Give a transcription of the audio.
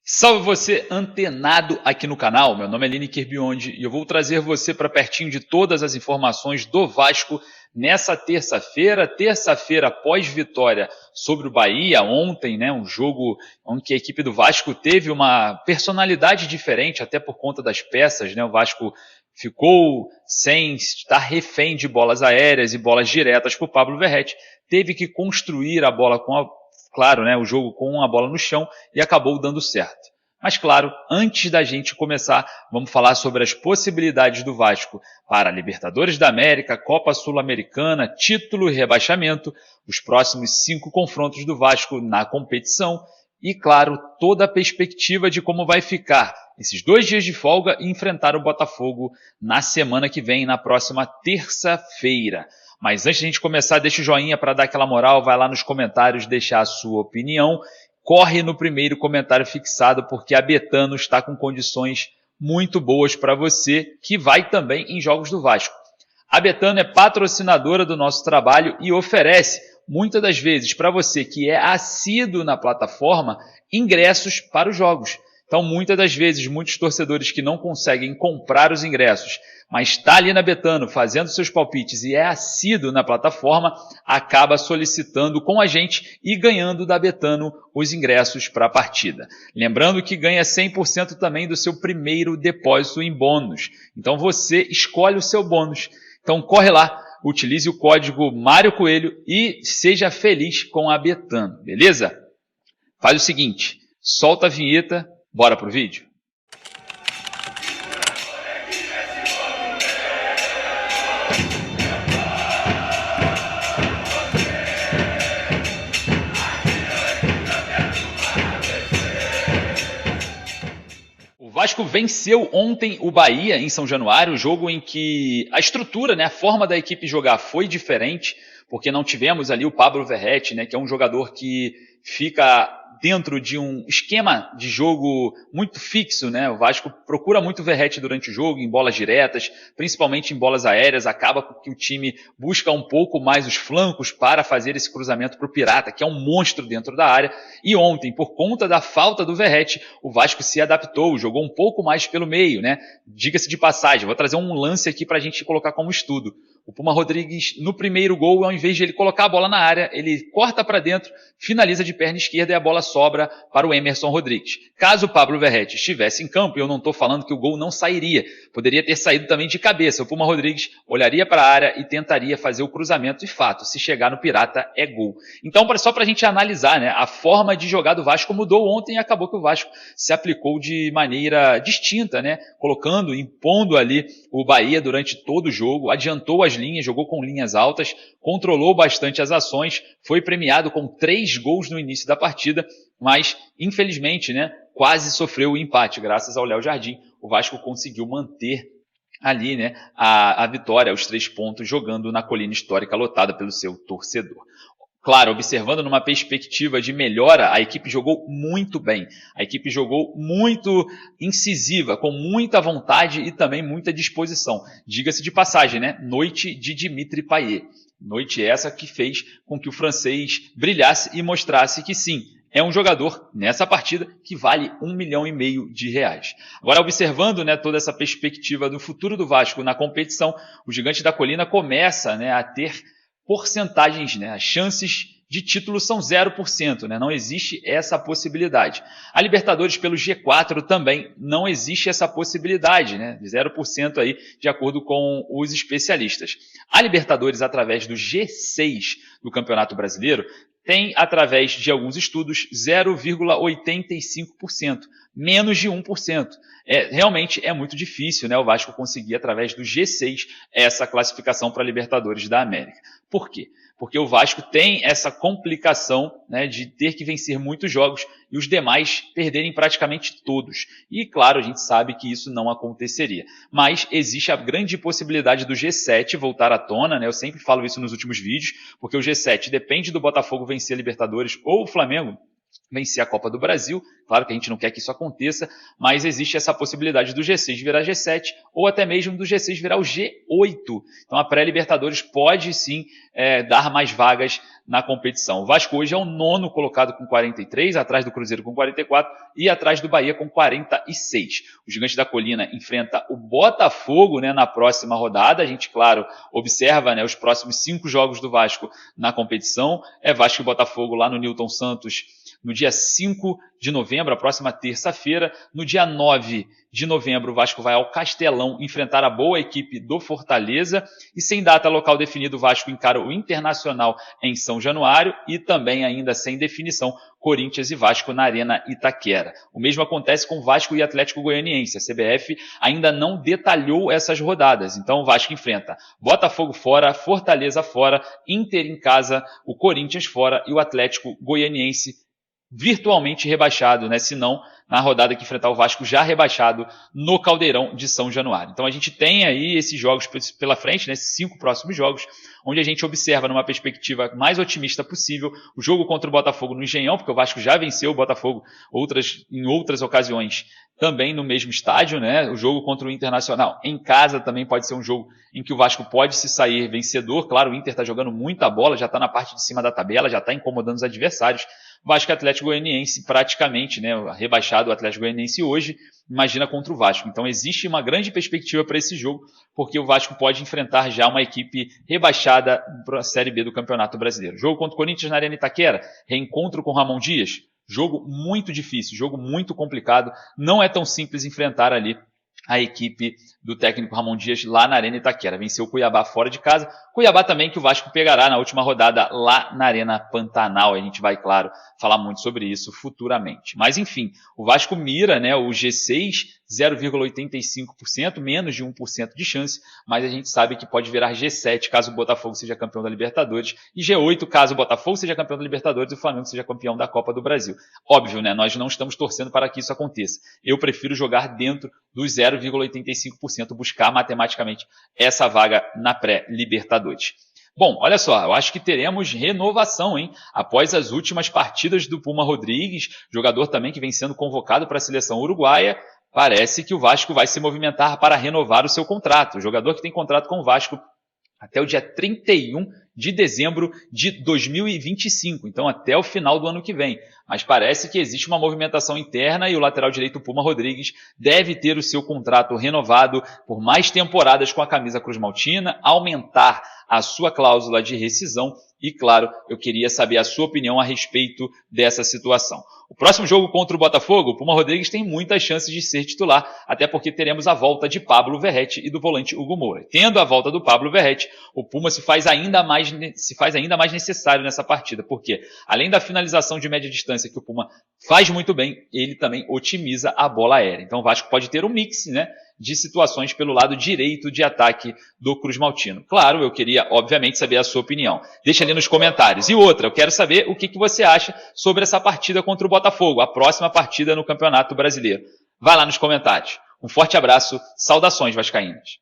Salve você antenado aqui no canal, meu nome é Lineker Biondi e eu vou trazer você para pertinho de todas as informações do Vasco nessa terça-feira após vitória sobre o Bahia ontem, né, um jogo onde a equipe do Vasco teve uma personalidade diferente, até por conta das peças, né, o Vasco ficou sem estar refém de bolas aéreas e bolas diretas para o Pablo Verrete, teve que construir a bola claro, né, o jogo com a bola no chão e acabou dando certo. Mas claro, antes da gente começar, vamos falar sobre as possibilidades do Vasco para a Libertadores da América, Copa Sul-Americana, título e rebaixamento, os próximos 5 confrontos do Vasco na competição e, claro, toda a perspectiva de como vai ficar esses 2 dias de folga e enfrentar o Botafogo na semana que vem, na próxima terça-feira. Mas antes de a gente começar, deixa o joinha para dar aquela moral, vai lá nos comentários deixar a sua opinião. Corre no primeiro comentário fixado, porque a Betano está com condições muito boas para você, que vai também em jogos do Vasco. A Betano é patrocinadora do nosso trabalho e oferece, muitas das vezes, para você que é assíduo na plataforma, ingressos para os jogos. Então, muitas das vezes, muitos torcedores que não conseguem comprar os ingressos, mas está ali na Betano fazendo seus palpites e é assíduo na plataforma, acaba solicitando com a gente e ganhando da Betano os ingressos para a partida. Lembrando que ganha 100% também do seu primeiro depósito em bônus. Então, você escolhe o seu bônus. Então, corre lá, utilize o código Mário Coelho e seja feliz com a Betano, beleza? Faz o seguinte, solta a vinheta. Bora pro vídeo? O Vasco venceu ontem o Bahia em São Januário, jogo em que a estrutura, né, a forma da equipe jogar foi diferente, porque não tivemos ali o Pablo Verrete, né, que é um jogador que fica dentro de um esquema de jogo muito fixo, né? O Vasco procura muito o Verrete durante o jogo, em bolas diretas, principalmente em bolas aéreas, acaba que o time busca um pouco mais os flancos para fazer esse cruzamento para o Pirata, que é um monstro dentro da área, e ontem, por conta da falta do Verrete, o Vasco se adaptou, jogou um pouco mais pelo meio, né? Diga-se de passagem, vou trazer um lance aqui para a gente colocar como estudo. O Puma Rodrigues, no primeiro gol, ao invés de ele colocar a bola na área, ele corta para dentro, finaliza de perna esquerda e a bola sobra para o Emerson Rodrigues. Caso o Pablo Verrete estivesse em campo, eu não estou falando que o gol não sairia, poderia ter saído também de cabeça. O Puma Rodrigues olharia para a área e tentaria fazer o cruzamento, e fato, se chegar no Pirata é gol. Então, só para a gente analisar, né, a forma de jogar do Vasco mudou ontem e acabou que o Vasco se aplicou de maneira distinta, né, colocando, impondo ali o Bahia durante todo o jogo, adiantou as linhas, jogou com linhas altas, controlou bastante as ações, foi premiado com 3 gols no início da partida, mas infelizmente, né, quase sofreu o empate, graças ao Léo Jardim. O Vasco conseguiu manter ali, né, a vitória, os 3 pontos, jogando na colina histórica lotada pelo seu torcedor. Claro, observando numa perspectiva de melhora, a equipe jogou muito bem. A equipe jogou muito incisiva, com muita vontade e também muita disposição. Diga-se de passagem, né? Noite de Dimitri Payet. Noite essa que fez com que o francês brilhasse e mostrasse que sim, é um jogador nessa partida que vale R$1,5 milhão de reais. Agora, observando, né, toda essa perspectiva do futuro do Vasco na competição, o Gigante da Colina começa, né, a ter porcentagens, né, as chances de título são 0%, né? Não existe essa possibilidade. A Libertadores pelo G4 também não existe essa possibilidade, né? 0% aí, de acordo com os especialistas. A Libertadores, através do G6 do Campeonato Brasileiro, tem, através de alguns estudos, 0,85%, menos de 1%. Realmente é muito difícil, né, o Vasco conseguir, através do G6, essa classificação para a Libertadores da América. Por quê? Porque o Vasco tem essa complicação, né, de ter que vencer muitos jogos e os demais perderem praticamente todos. E, claro, a gente sabe que isso não aconteceria. Mas existe a grande possibilidade do G7 voltar à tona, né? Eu sempre falo isso nos últimos vídeos, porque o G7 depende do Botafogo vencer a Libertadores ou o Flamengo vencer a Copa do Brasil. Claro que a gente não quer que isso aconteça, mas existe essa possibilidade do G6 virar G7 ou até mesmo do G6 virar o G8. Então a pré-Libertadores pode sim dar mais vagas na competição. O Vasco hoje é o 9º colocado com 43, atrás do Cruzeiro com 44 e atrás do Bahia com 46. O Gigante da Colina enfrenta o Botafogo, né, na próxima rodada. A gente, claro, observa, né, os próximos 5 jogos do Vasco na competição. É Vasco e Botafogo lá no Newton Santos no dia 5 de novembro, a próxima terça-feira. No dia 9 de novembro, o Vasco vai ao Castelão enfrentar a boa equipe do Fortaleza. E sem data local definida, o Vasco encara o Internacional em São Januário e também ainda sem definição, Corinthians e Vasco na Arena Itaquera. O mesmo acontece com Vasco e Atlético Goianiense. A CBF ainda não detalhou essas rodadas. Então o Vasco enfrenta Botafogo fora, Fortaleza fora, Inter em casa, o Corinthians fora e o Atlético Goianiense virtualmente rebaixado, né? Se não, na rodada que enfrentar o Vasco já rebaixado no Caldeirão de São Januário. Então a gente tem aí esses jogos pela frente, né? Esses 5 próximos jogos, onde a gente observa numa perspectiva mais otimista possível o jogo contra o Botafogo no Engenhão, porque o Vasco já venceu o Botafogo em outras ocasiões também no mesmo estádio, né? O jogo contra o Internacional em casa também pode ser um jogo em que o Vasco pode se sair vencedor. Claro, o Inter está jogando muita bola, já está na parte de cima da tabela, já está incomodando os adversários. Vasco e Atlético Goianiense praticamente, né, rebaixado o Atlético Goianiense hoje, imagina contra o Vasco. Então existe uma grande perspectiva para esse jogo, porque o Vasco pode enfrentar já uma equipe rebaixada para a Série B do Campeonato Brasileiro. Jogo contra o Corinthians na Arena Itaquera, reencontro com o Ramon Dias, jogo muito difícil, jogo muito complicado, não é tão simples enfrentar ali a equipe do técnico Ramon Dias lá na Arena Itaquera. Venceu o Cuiabá fora de casa. Cuiabá também que o Vasco pegará na última rodada lá na Arena Pantanal. A gente vai, claro, falar muito sobre isso futuramente. Mas, enfim, o Vasco mira, né, o G6, 0,85%, menos de 1% de chance, mas a gente sabe que pode virar G7 caso o Botafogo seja campeão da Libertadores e G8 caso o Botafogo seja campeão da Libertadores e o Flamengo seja campeão da Copa do Brasil. Óbvio, né, nós não estamos torcendo para que isso aconteça. Eu prefiro jogar dentro dos 0,85%, buscar matematicamente essa vaga na pré-Libertadores. Bom, olha só, eu acho que teremos renovação, hein? Após as últimas partidas do Puma Rodrigues, jogador também que vem sendo convocado para a seleção uruguaia, parece que o Vasco vai se movimentar para renovar o seu contrato. O jogador que tem contrato com o Vasco até o dia 31 de dezembro de 2025, então até o final do ano que vem. Mas parece que existe uma movimentação interna e o lateral direito Puma Rodrigues deve ter o seu contrato renovado por mais temporadas com a camisa Cruz Maltina, aumentar a sua cláusula de rescisão e, claro, eu queria saber a sua opinião a respeito dessa situação. O próximo jogo contra o Botafogo, o Puma Rodrigues tem muitas chances de ser titular, até porque teremos a volta de Pablo Verrete e do volante Hugo Moura. Tendo a volta do Pablo Verrete, o Puma se faz ainda mais necessário nessa partida, porque além da finalização de média distância que o Puma faz muito bem, ele também otimiza a bola aérea. Então o Vasco pode ter um mix, né, de situações pelo lado direito de ataque do Cruz Maltino. Claro, eu queria, obviamente, saber a sua opinião. Deixa ali nos comentários. E outra, eu quero saber o que você acha sobre essa partida contra o Botafogo, a próxima partida no Campeonato Brasileiro. Vai lá nos comentários. Um forte abraço, saudações vascaínas.